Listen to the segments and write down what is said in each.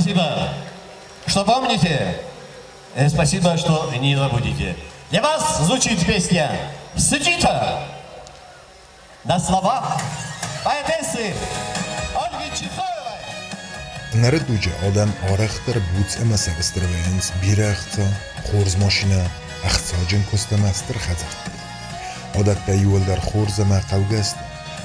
Спасибо, что помните, и спасибо, что не забудете. Для вас звучит песня «Сыджита» на словах поэтессы Ольги Чехоевой. Nereduje odam arexter buc emesevestrevens birexca, xorz maşina, axsacın kostemester xazart. Odatda yo'ldar xo'rzama qavgast,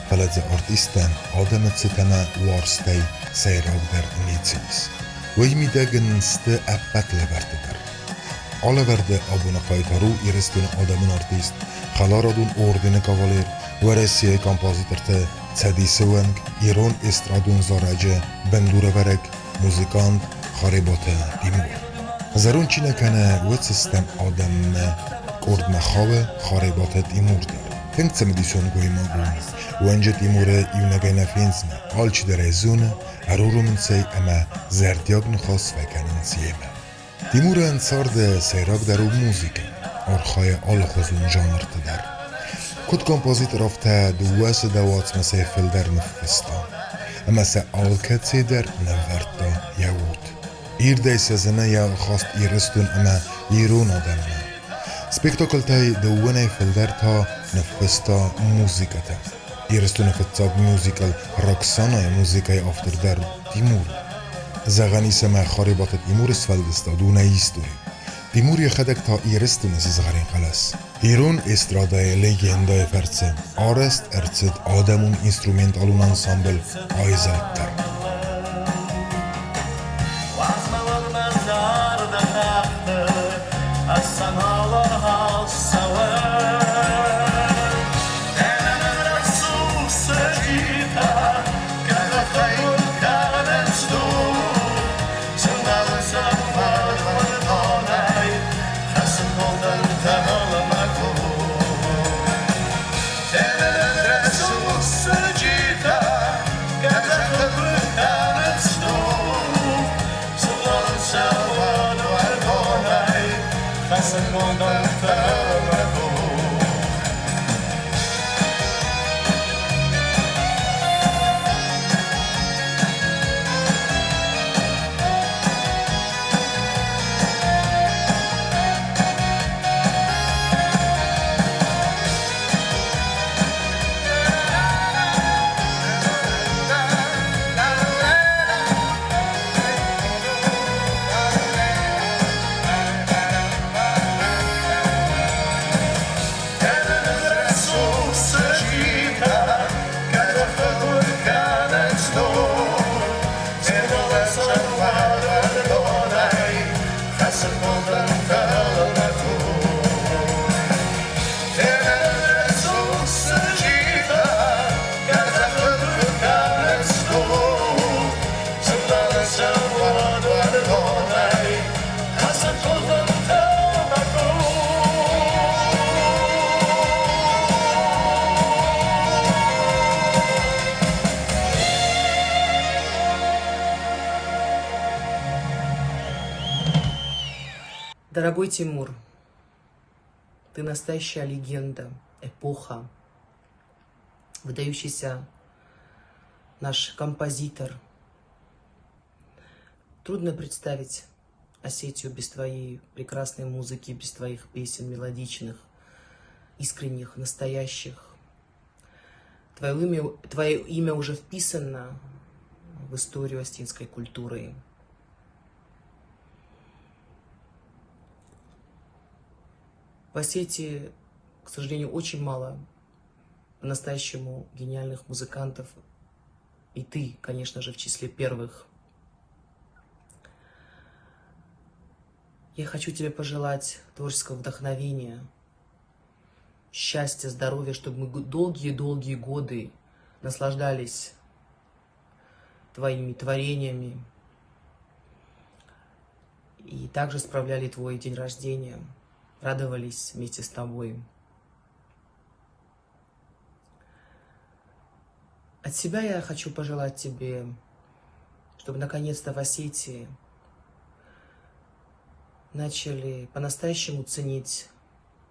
faladze artisten odam tsitama warstay sayrogdar nitsis. Vaymidagen ste appak levertidir. Olaverde abuna qaytaru iristun odamın artist, xalaradun ordini kavaler, va Rossiya kompozitorti Tsadisevang, İran estradun zaraje, benduraverek, muzikant, xaribota Timur. Zarun çinekane ve sistem adamne, kordme xave, xaribota Timur'dir. Tengtsem edisyon goymagun, vence Timur'e yunagayna finsme, alçı derezune, arurumun sey ama zerdiyagn khas vekanin siyeme. Timur'e ensarde seyrag daru muzike, arxaya alxozun janrtıdar. Kod kompozitor afta duas dawat مسافل در نفستان اما سه آلکتی در نورتا یهود ایرده سزنه یا خواست ایرستون اما ایرون آدمه سپیکتاکل تای دوونه فلدر تا نفستا موزیکتا ایرستون فتاب موزیکل رقصانه موزیکای افتر در تیمور زغانی سمه خاربات تیمور اسفلدستا دونه ایستوری Timur خدك تا ایرستون زغارین خلاص. ایران استرادای لژندای فرسه. آرست ارتد آدمون اینسترومنت آلون انسامبل آیزالتر. Дорогой Тимур, ты настоящая легенда, эпоха, выдающийся наш композитор. Трудно представить Осетию без твоей прекрасной музыки, без твоих песен мелодичных, искренних, настоящих. Твое имя уже вписано в историю осетинской культуры. В Осетии, к сожалению, очень мало по-настоящему гениальных музыкантов. И ты, конечно же, в числе первых. Я хочу тебе пожелать творческого вдохновения, счастья, здоровья, чтобы мы долгие-долгие годы наслаждались твоими творениями и также справляли твой день рождения. Радовались вместе с тобой. От себя я хочу пожелать тебе, чтобы наконец-то в Осетии начали по-настоящему ценить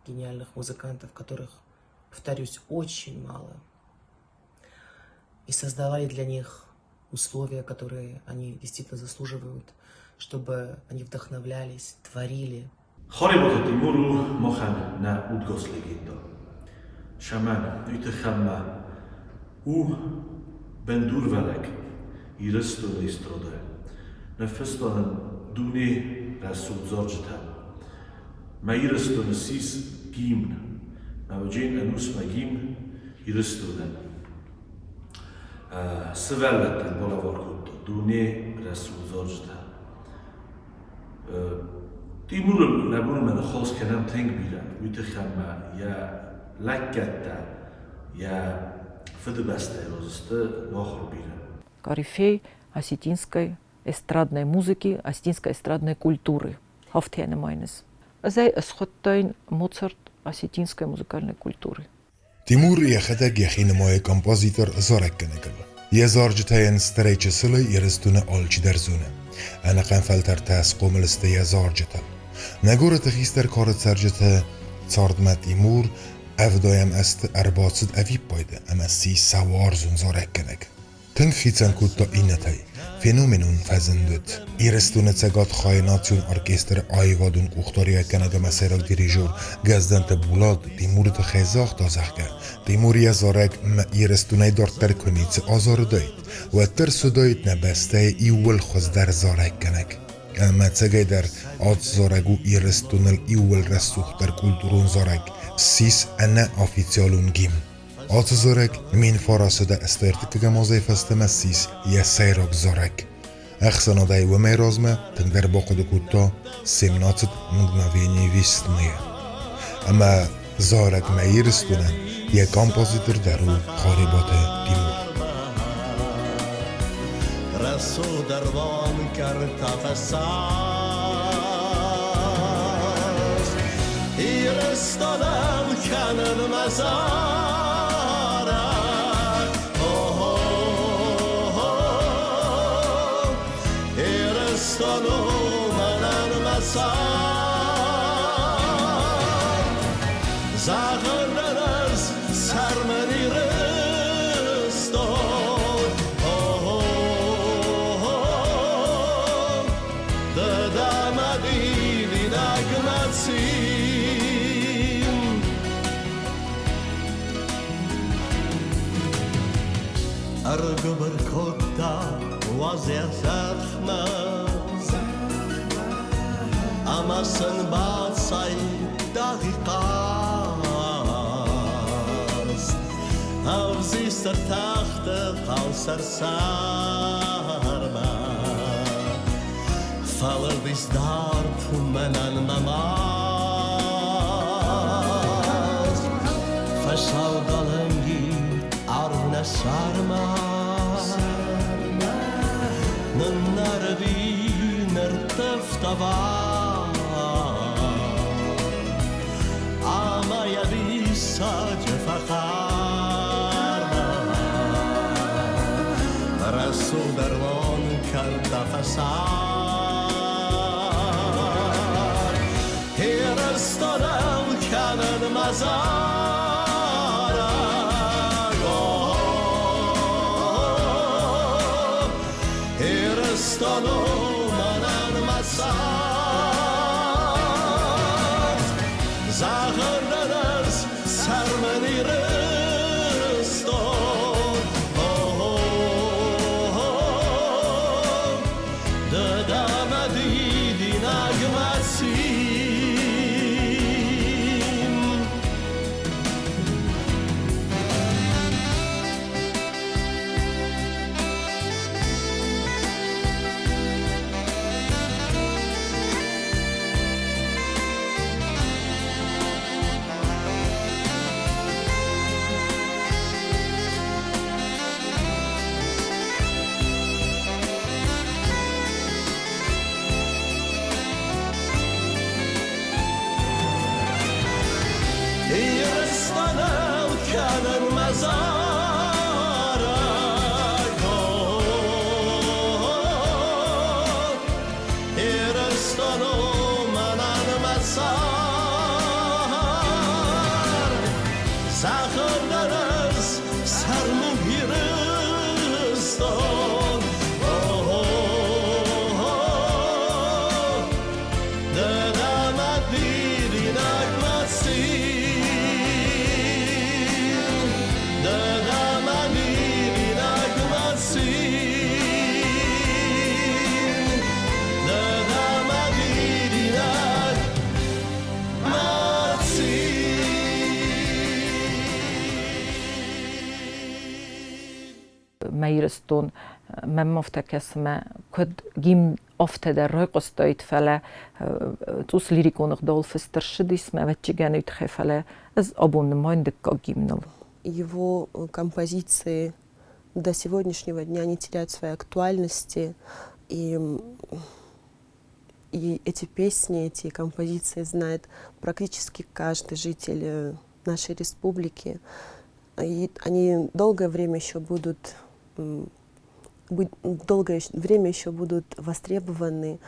гениальных музыкантов, которых, повторюсь, очень мало, и создавали для них условия, которые они действительно заслуживают, чтобы они вдохновлялись, творили. خاربات تیمورو مخن نه اودگاس لگیدا شمن ایت خمه او بندور ولک ایرستو لیستراده نفستانن دونه رسول زارجتا ما ایرستو نسیس گیمن ما وجین انوس ما گیمن ایرستو دن سوالتن بالا وارکود دونه رسول زارجتا تیمور نبود من خواست کنم تنگ بیرم ویت خمه یا لکتا یا فد بسته رازسته ناخر بیرم Корифей осетинской эстрадной музыки, осетинской эстрадной культуры. Хафтяне майнес. Зай сходтайн Моцарт осетинской музыкальной культуры. تیمور یخدک یخی نمای کمپازیتر زارک کنه کلا. یه زارجتاین ستریچ سلی یرستونه آلچی در زونه. انا قنفلتر تاس قوملسته یه زارجتا. نگوره تخیستر کارت سرجتا تاردمت تیمور افدایم است ارباطد اوی پایده اما سی سوار زون زارک کنک. تنگ خیتن کود تا اینتای فنومنون فزندد. ایرستونه تگات خایناتیون ارکستر آیوادون اختاریه کنگه مسیرک دیریجور گزدن تبولاد تیمور تا خیزاخ تازخ که تیموری زارک ایرستونه دارتر کنید تی آزار داید و تر سداید نبسته ایول خوز در زارک کنک. اما تگه در آد زارگو ایرستونل ایول رسوخ در کلتورون زارک سیس انا آفیتیالون گیم. آت زارک مین فاراسه ده استرتک گمازه فستم سیس یه سیراک زارک. اخسانا دای و میرازمه تن در باقد کتا سمناتت مگناوینی ویستمیه. اما زارک میرستونن یه کامپازیتر درو خاربات تیمور. رسو دربان کرد تفساز ایرستانم کنن مزارک ایرستانو منن مسار زغرن از سرمنی رستان دمدیلی نگمتیم ارگو برکتا وزیزخمز اما سن باد سای دقیقاست اوزی سر تخت قوسر سرما فالر دیس دارت منن نماز فشال دالنگی arvne sarma Nunnar viner töftava Ama jag visade fakharma Rasu darvan kalda fasar Herestadan kanen mazara Herestano manan masar Zahırlarız sermeni reston Dedemedi dinagmesin Yerstanel kanen mazara Yerstano manan masar Zahırlarız sarmı Yeristan meireston mem ofte kesme kud gim ofte der rökostoit fele tus lirikonig dolfestershidis me vetchigen utgefele as abonnement de gimnal. Его композиции до сегодняшнего дня не теряют своей актуальности, и эти песни, эти композиции знает практически каждый житель нашей республики. И они долгое время еще будут востребованы,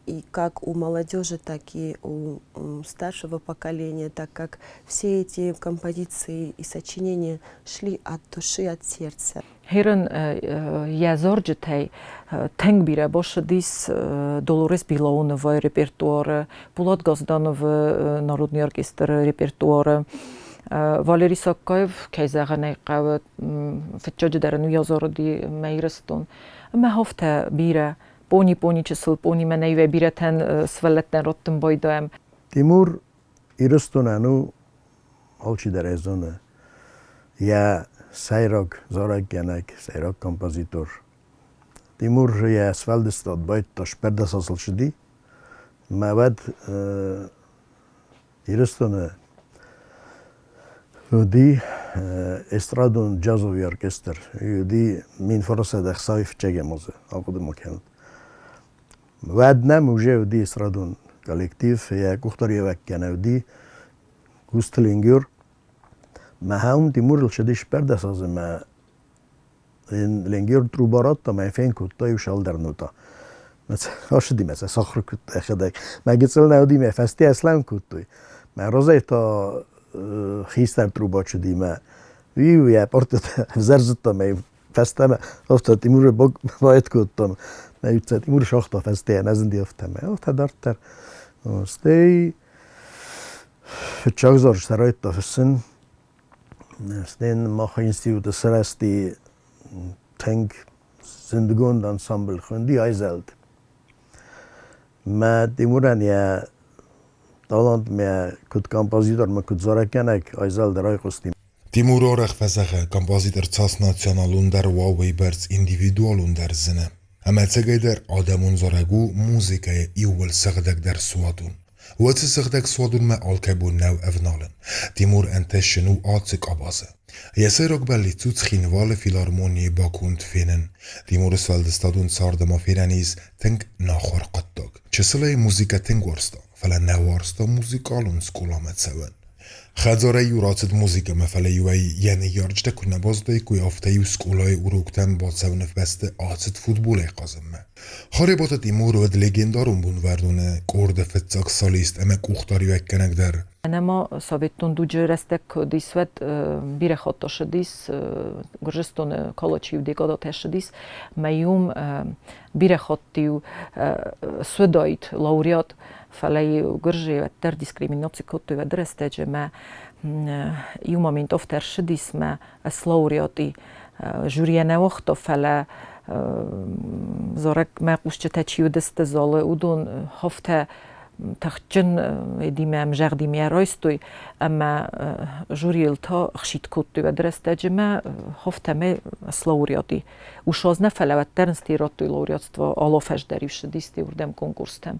и как у молодежи, так и у старшего поколения, так как все эти композиции и сочинения шли от души, от сердца. Heren я зорджетей тенгбире боше дис Долорес Билоунова репертуара, Пулат Газданов народный оркестр репертуара, Валерий Сакаев кейзагане qawet fetjodje der nu yazordi meireston. Ma hofte bire poni чисел poni meneive bireten sveletten rotten boydaem. Timur irustonanu olchi derezone. Ja Sayrok Zoragenek, Sayrok kompozitor. Timur je sveldestad bajtas perdasaszalsidi. Mavad irustone ودي استرادون جازوي أوركستر ودي من فرصة ده خصايف تجي مزة أقدم مكان وعدنا موجة ودي استرادون كولكتيف هي كختاري وكنا ودي كوستلينجور ما هم تيمور الشديش بردس از ما إن لينجور تروبارات ما يفين كوتا يوشال در نوتا مثلا أشدي مثلا صخر كوتا خدك ما جتسلنا ودي ما فستي أسلام كوتوي ما رزايتا خیستر تروبات شدی ما وی پارت زرزت ما فستم افت تیمور باید کردم ما یوت تیمور شاخت فسته نزدی افتم افت دارتر استی چهار شرایط تفسن استین ما خینستیو سرستی تنگ زندگون انسامبل خوندی ایزلد ما تیمورن Talant me kut kompozitor me kut zorakenek ajzal der qostim. Timur Orech fezege kompozitor tsas naționalun der Huawei berz individualun der zine. Ametsege der adamun zoragu muzike iul săgdek der suadun. What's săgdek suadun me alkebun neu evnalen. Timur enteshenu atsik abaze. Yeserok belli tsutskhin vale filarmonie bakund finen. Timur sveldestadun sardama fireniz tenk nakhor qattog. Çesele muzika tengorsta. فلا نوارستا موزیکالون سکولامت سوان. خزاره یوراتد موزیک مفله یوی یعنی یارجده کنه بازده که یافته یو سکولای اروکتن با سونف بسته آتد فوتبول قازمه. خاره باتا تیمور ود لگندارون بون وردونه کرد فتزاک سالیست اما کوختاری وکنک در. Nema savjetun duđe restek di svet bire hotošedis, gržestun koločiv di godotešedis, majum bire hotiu svedojt laureat falei grži vetter diskriminaci kotu vedresteđe me i moment ofteršedis me es laureati žurijene ohto fele zorek me kuščeteči udeste zole udun hofte تخجن ديما مجردي ميا رويستوي اما جوريلتا خشيت كوتو ودرست جما هفتمه سلورياتي وشازنا فلوت тернсти роту лауреатство алофеш дарившедисти урдем конкурстем.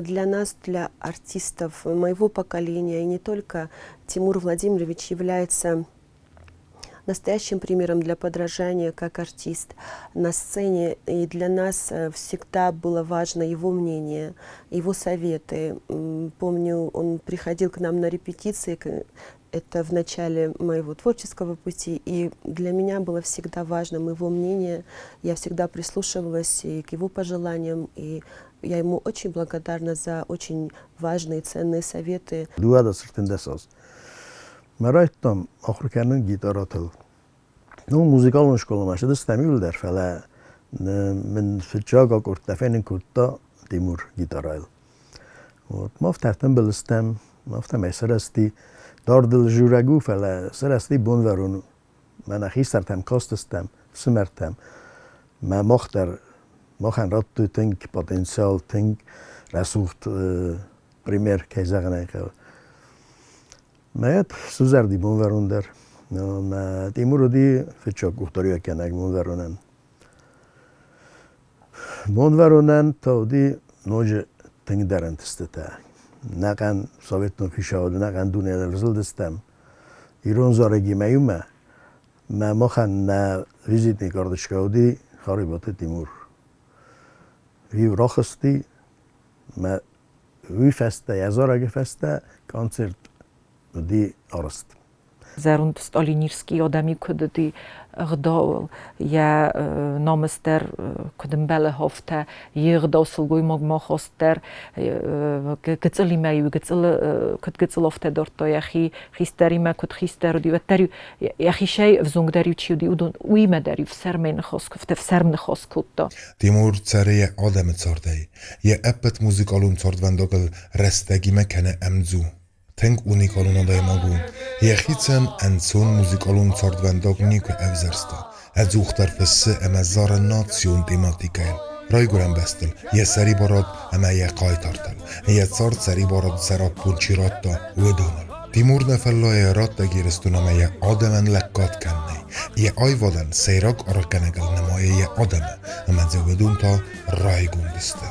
Для нас, для артистов моего поколения, и не только, Тимур Владимирович является настоящим примером для подражания как артист на сцене. И для нас всегда было важно его мнение, его советы. Помню, он приходил к нам на репетиции, это в начале моего творческого пути, и для меня было всегда важным его мнение. Я всегда прислушивалась и к его пожеланиям, и я ему очень благодарна за очень важные, ценные советы. Merayttam Afrikanın gitarı. No muzikalın şkolamaşı da istemiyorlar falan. من في الشاقة كنت فين كنت تيمور جيتاريل. وما فتحتم بالستم ما فتحم سرستي دارد الجورجو فلا سرستي بون ورونو. من أخيستم كاستستم سمرتم. ما مختار ما خن راتو تنك potential تنك رسوخت primer كيزاغنايك. ما يت سوزردي بون ورون در ما تیمور دی فچا گفتاری کنگ مونورونن تا دی نوج تنگ درن تسته نقن سویت نکیشاد نقن دنیا درزل دستم ایران زارگی میومه ما خن نه ویزیت نکردشکاودی خریبات تیمور وی راخستی ما وی فسته یزارگی فسته کانسرت دی آرست Zerund stalinírský odemi, kdy gdol je námester, kdy bele hofte, je gdol sulguj mochoster, gceli meju, gcel ofte dorto, jachi hysterime, kod hysteru, diveteri, jachi šej vzung deri čiudi udon ujme deri v sermen chosk, v sermne choskutto. تیمور سریع آدم تاردی یه اپت موزیکالون تاردونداگل رستگی مکنه امزو تنگ اونیکالون دای ماگو یخیتن انسون موزیکالون تاردونداگ نیکو افزرستا از اوختر فسه امزار ناتسیون تیماتیکایل رای گرم بستل یه سری باراد اما یه قای تارتل یه تارد سری باراد سراب پونچیرات دا ودونل تیمور نفلای رات دا گیرستون اما یه آدمن لکات کننی یه آی وادن سیراک آرکنگل نمایه یه آدمه اما زودون تا رای گوندسته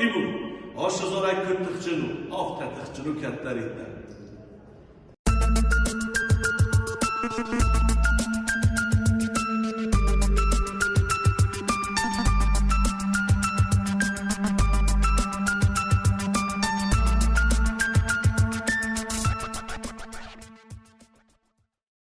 Timur, aşızlar kırtıkçını, af tetikçini ketler eder.